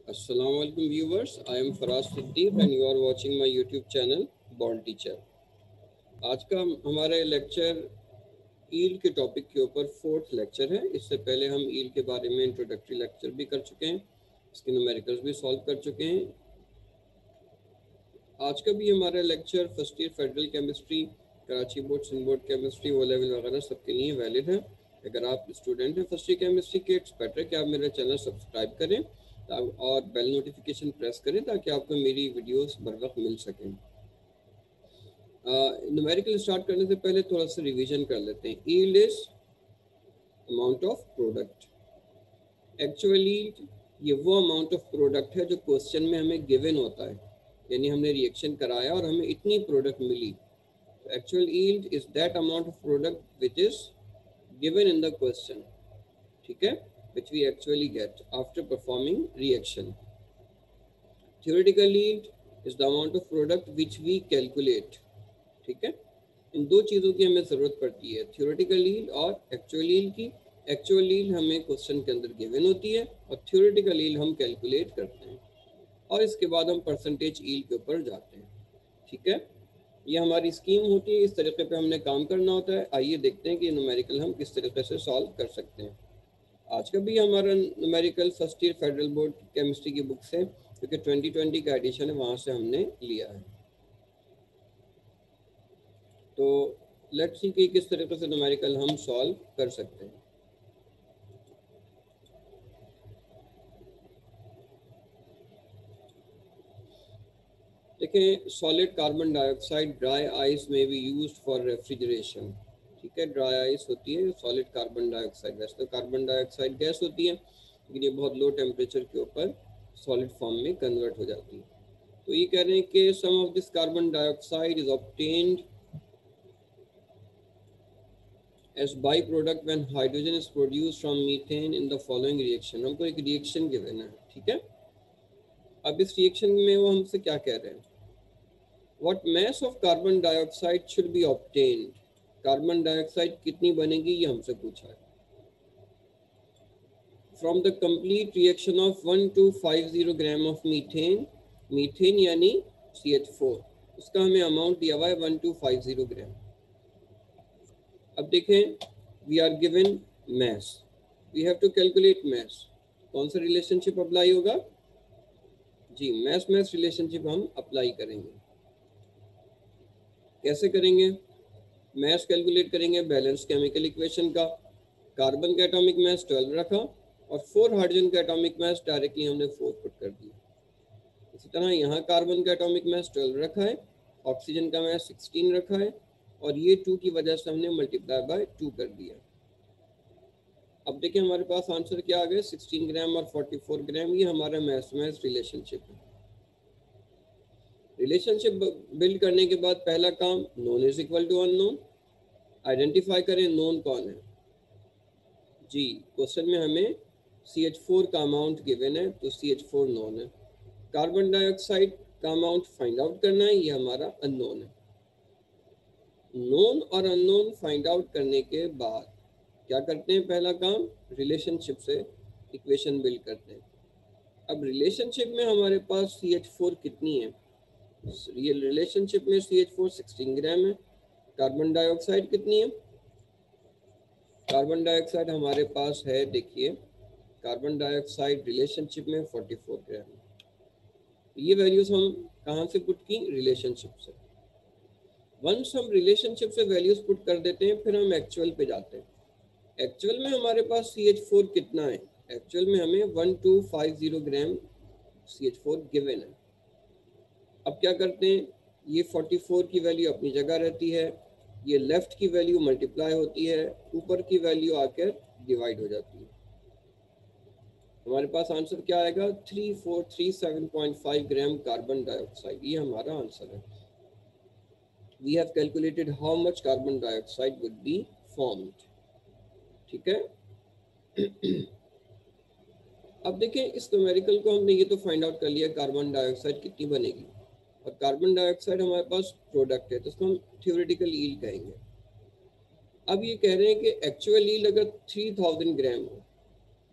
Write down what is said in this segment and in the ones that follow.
Assalamu alaikum viewers, I am Faraz Siddiq and you are watching my YouTube channel Born Teacher। आज का हमारा lecture ईल के topic के ऊपर फोर्थ लेक्चर है। इससे पहले हम ईल के बारे में इंट्रोडक्टरी लेक्चर भी कर चुके हैं, इसके न्यूमेरिकल्स भी सॉल्व कर चुके हैं। आज का भी हमारा lecture first year federal chemistry, Karachi board, Sindh board chemistry, वो लेवल वगैरह सबके लिए वैलिड है। अगर आप स्टूडेंट हैं फर्स्ट ईयर केमिस्ट्री के, एक्सपेक्ट है कि आप मेरा चैनल सब्सक्राइब करें और बेल नोटिफिकेशन प्रेस करें ताकि आपको मेरी वीडियोस बर वक्त मिल सकें। न्यूमेरिकल स्टार्ट करने से पहले थोड़ा सा रिवीजन कर लेते हैं। Yield is amount of product. Actually ये वो अमाउंट ऑफ प्रोडक्ट है जो क्वेश्चन में हमें गिवन होता है, यानी हमने रिएक्शन कराया और हमें इतनी प्रोडक्ट मिली। Actual yield is that amount of product which is given in the question, ठीक है, which we actually get after performing reaction. Theoretical yield is the amount of product which we calculate, ठीक है। इन दो चीज़ों की हमें ज़रूरत पड़ती है, theoretical yield और actual yield की। actual yield हमें क्वेश्चन के अंदर गिवन होती है और theoretical yield हम कैलकुलेट करते हैं और इसके बाद हम परसेंटेज yield के ऊपर जाते हैं, ठीक है। ये हमारी स्कीम होती है, इस तरीके पे हमने काम करना होता है। आइए देखते हैं कि न्यूमेरिकल हम किस तरीके से सॉल्व कर सकते हैं। आज का भी हमारा numerical first year federal board chemistry की बुक से, क्योंकि 2020 का एडिशन है, वहाँ से हमने लिया है। तो लेट्स सी कि किस तरीके से न्यूमेरिकल हम सॉल्व कर सकते हैं। देखें, solid carbon dioxide dry ice में बी यूज्ड फॉर रेफ्रिजरेशन, ठीक है। ड्राई आइस होती है सॉलिड कार्बन डाइऑक्साइड। वैसे तो कार्बन डाइऑक्साइड गैस होती है, लेकिन ये बहुत लो टेम्परेचर के ऊपर सॉलिड फॉर्म में कन्वर्ट हो जाती है। तो ये कह रहे हैं कि sum of this carbon dioxide is obtained as by product when hydrogen is produced from methane in the following reaction. हमको एक रिएक्शन गिवन है, ठीक है। अब इस रिएक्शन में वो हमसे क्या कह रहे हैं, what mass of carbon dioxide should be obtained. Carbon dioxide कितनी बनेगी ये हमसे पूछा है। From the complete reaction of 1250 gram of methane, methane यानी CH4, उसका हमें अमाउंट दिया हुआ है 1250 ग्राम। अब देखें, we are given mass, we have to calculate mass. कौन सा रिलेशनशिप अप्लाई होगा जी, मैस मैस रिलेशनशिप हम अप्लाई करेंगे। कैसे करेंगे, मैस कैलकुलेट करेंगे बैलेंस केमिकल इक्वेशन का। कार्बन का एटॉमिक मास 12 रखा और 4 हाइड्रोजन का एटॉमिक मास डायरेक्टली हमने 4 पुट कर दिया। इसी तरह यहाँ कार्बन का एटॉमिक मास 12 रखा है, ऑक्सीजन का मास 16 रखा है और ये 2 की वजह से हमने मल्टीप्लाई बाय 2 कर दिया। अब देखिए हमारे पास आंसर क्या आ गया, 16 ग्राम और 44 ग्राम। ये हमारा मैस मैस रिलेशनशिप है। रिलेशनशिप बिल्ड करने के बाद पहला काम, known is equal to unknown. Identify करें नोन कौन है जी। क्वेश्चन में हमें CH4 का अमाउंट गिवन है, तो CH4 नोन है। कार्बन डाइऑक्साइड का अमाउंट फाइंड आउट करना है, ये हमारा अननोन है। नोन और अननोन फाइंड आउट करने के बाद क्या करते हैं, पहला काम रिलेशनशिप से इक्वेशन बिल्ड करते हैं। अब रिलेशनशिप में हमारे पास CH4 कितनी है, ये रिलेशनशिप में CH4 16 ग्राम है। कार्बन डाइऑक्साइड कितनी है, कार्बन डाइऑक्साइड हमारे पास है, देखिए कार्बन डाइऑक्साइड रिलेशनशिप में 44 ग्राम। ये वैल्यूज हम कहाँ से पुट की, रिलेशनशिप से। वंस हम रिलेशनशिप से वैल्यूज पुट कर देते हैं, फिर हम एक्चुअल पे जाते हैं। एक्चुअल में हमारे पास CH4 कितना है, एक्चुअल में हमें 1250 ग्राम CH4 गिवन है। अब क्या करते हैं, ये 44 की वैल्यू अपनी जगह रहती है, ये लेफ्ट की वैल्यू मल्टीप्लाई होती है, ऊपर की वैल्यू आकर डिवाइड हो जाती है। हमारे पास आंसर क्या आएगा, 3437.5 ग्राम कार्बन डाइऑक्साइड, ये हमारा आंसर है। We have calculated how much carbon dioxide would be formed, ठीक है। अब देखें, इस न्यूमेरिकल को हमने ये तो फाइंड आउट कर लिया कार्बन डाइऑक्साइड कितनी बनेगी, और कार्बन डाइऑक्साइड हमारे पास प्रोडक्ट है, तो इसको हम थ्योरेटिकल यील्ड कहेंगे। अब ये कह रहे हैं कि एक्चुअल यील्ड अगर 3000 ग्राम हो,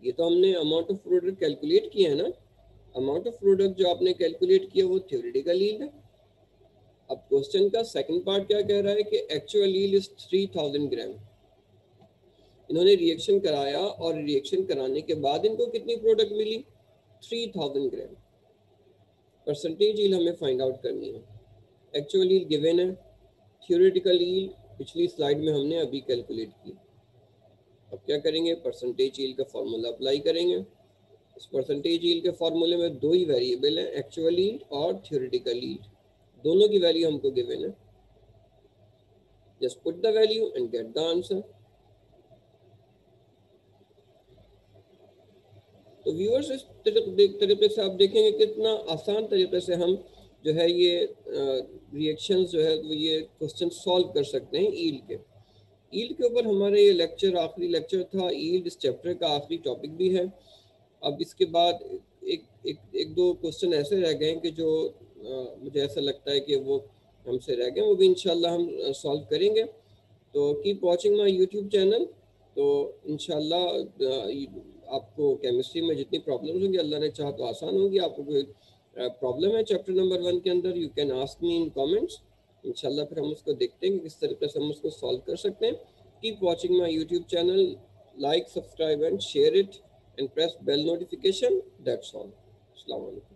ये तो हमने अमाउंट ऑफ प्रोडक्ट कैलकुलेट किया है ना। अमाउंट ऑफ प्रोडक्ट जो आपने कैलकुलेट किया वो थ्योरेटिकल यील्ड है। अब क्वेश्चन का सेकंड पार्ट क्या कह रहा है कि एक्चुअल यील्ड इज 3000 ग्राम। इन्होंने रिएक्शन कराया और रिएक्शन कराने के बाद इनको कितनी प्रोडक्ट मिली, 3000 ग्राम। परसेंटेज यील्ड हमें फाइंड आउट करनी है। एक्चुअल यील्ड गिवन है, थ्योरेटिकल यील्ड पिछली स्लाइड में हमने अभी कैलकुलेट की। अब क्या करेंगे, परसेंटेज यील्ड का फॉर्मूला अप्लाई करेंगे। इस परसेंटेज यील्ड के फॉर्मूले में दो ही वेरिएबल हैं, एक्चुअल यील्ड और थ्योरेटिकल यील्ड। दोनों की वैल्यू हमको गिवन है। Just put the value and get the answer. तो व्यूअर्स इस तरीके से आप देखेंगे कितना आसान तरीके से हम जो है ये रिएक्शंस जो है वो ये क्वेश्चन सॉल्व कर सकते हैं यील्ड के। यील्ड के ऊपर हमारे ये लेक्चर आखिरी लेक्चर था। यील्ड इस चैप्टर का आखिरी टॉपिक भी है। अब इसके बाद एक दो क्वेश्चन ऐसे रह गए कि जो मुझे ऐसा लगता है कि वो हमसे रह गए, वो भी इंशाल्लाह हम सॉल्व करेंगे। तो keep watching my YouTube channel. तो इंशाल्लाह आपको केमिस्ट्री में जितनी प्रॉब्लम्स होंगी अल्लाह ने चाहा तो आसान होगी। आपको कोई प्रॉब्लम है चैप्टर नंबर 1 के अंदर, you can ask me in comments. इंशाल्लाह फिर हम उसको देखते हैं कि किस तरीके से हम उसको सॉल्व कर सकते हैं। Keep watching my YouTube channel, like, subscribe and share it and press bell notification. That's all. Assalamu alaikum.